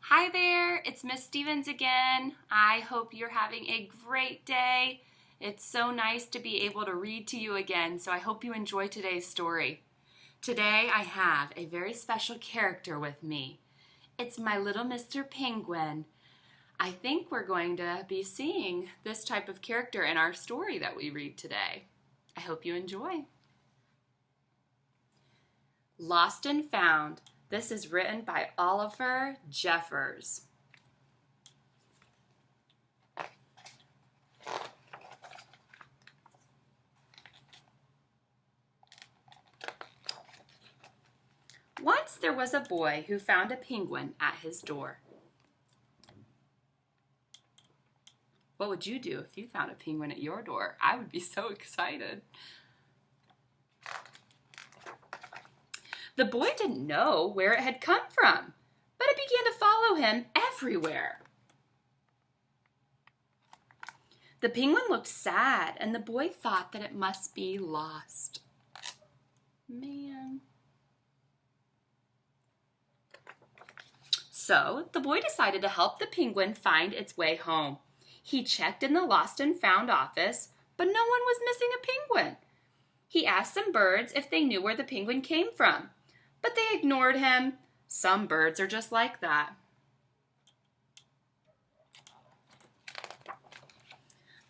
Hi there, it's Miss Stevens again. I hope you're having a great day. It's so nice to be able to read to you again, so I hope you enjoy today's story. Today I have a very special character with me. It's my little Mr. Penguin. I think we're going to be seeing this type of character in our story that we read today. I hope you enjoy. Lost and Found. This is written by Oliver Jeffers. Once there was a boy who found a penguin at his door. What would you do if you found a penguin at your door? I would be so excited. The boy didn't know where it had come from, but it began to follow him everywhere. The penguin looked sad, and the boy thought that it must be lost. Man. So the boy decided to help the penguin find its way home. He checked in the Lost and Found office, but no one was missing a penguin. He asked some birds if they knew where the penguin came from, but they ignored him. Some birds are just like that.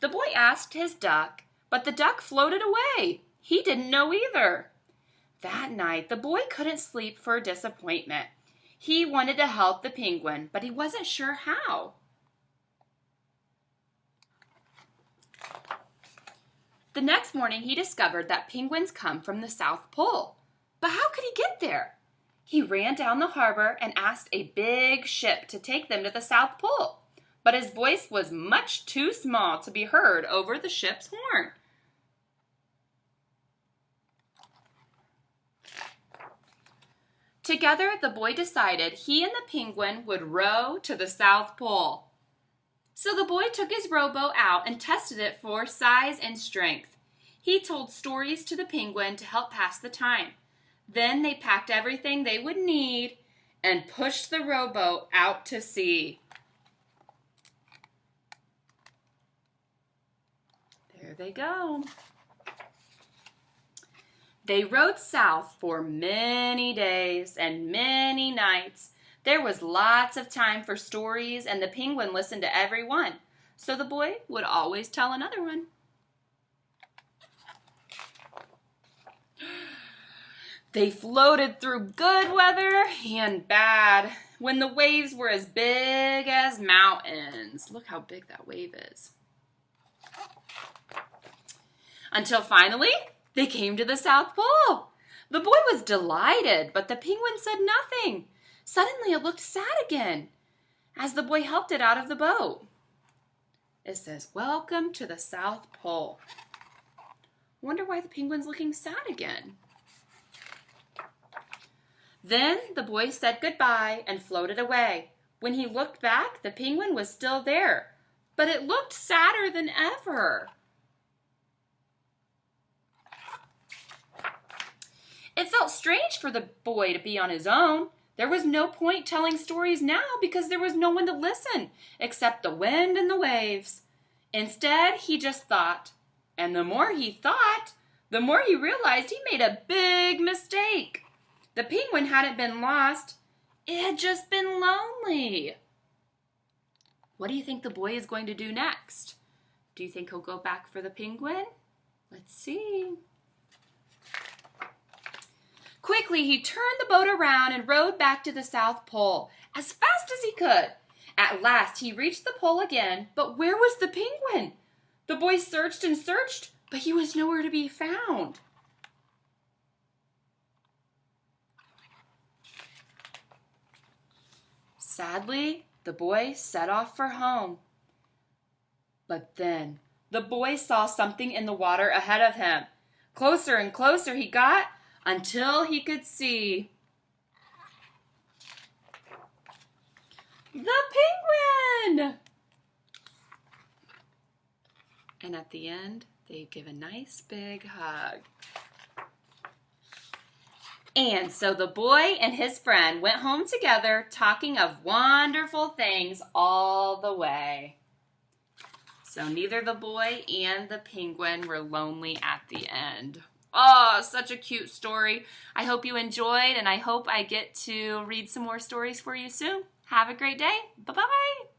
The boy asked his duck, but the duck floated away. He didn't know either. That night, the boy couldn't sleep for disappointment. He wanted to help the penguin, but he wasn't sure how. The next morning, he discovered that penguins come from the South Pole. But how could he get there? He ran down the harbor and asked a big ship to take them to the South Pole. But his voice was much too small to be heard over the ship's horn. Together, the boy decided he and the penguin would row to the South Pole. So the boy took his rowboat out and tested it for size and strength. He told stories to the penguin to help pass the time. Then they packed everything they would need and pushed the rowboat out to sea. There they go. They rowed south for many days and many nights. There was lots of time for stories, and the penguin listened to every one. So the boy would always tell another one. They floated through good weather and bad, when the waves were as big as mountains. Look how big that wave is. Until finally, they came to the South Pole. The boy was delighted, but the penguin said nothing. Suddenly, it looked sad again as the boy helped it out of the boat. It says, "Welcome to the South Pole." Wonder why the penguin's looking sad again. Then the boy said goodbye and floated away. When he looked back, the penguin was still there, but it looked sadder than ever. It felt strange for the boy to be on his own. There was no point telling stories now because there was no one to listen except the wind and the waves. Instead, he just thought. And the more he thought, the more he realized he made a big mistake. The penguin hadn't been lost. It had just been lonely. What do you think the boy is going to do next? Do you think he'll go back for the penguin? Let's see. Quickly, he turned the boat around and rowed back to the South Pole as fast as he could. At last, he reached the pole again, but where was the penguin? The boy searched and searched, but he was nowhere to be found. Sadly, the boy set off for home. But then, the boy saw something in the water ahead of him. Closer and closer he got, until he could see the penguin! And at the end, they give a nice big hug. And so the boy and his friend went home together, talking of wonderful things all the way. So neither the boy and the penguin were lonely at the end. Oh, such a cute story. I hope you enjoyed, and I hope I get to read some more stories for you soon. Have a great day. Bye-bye.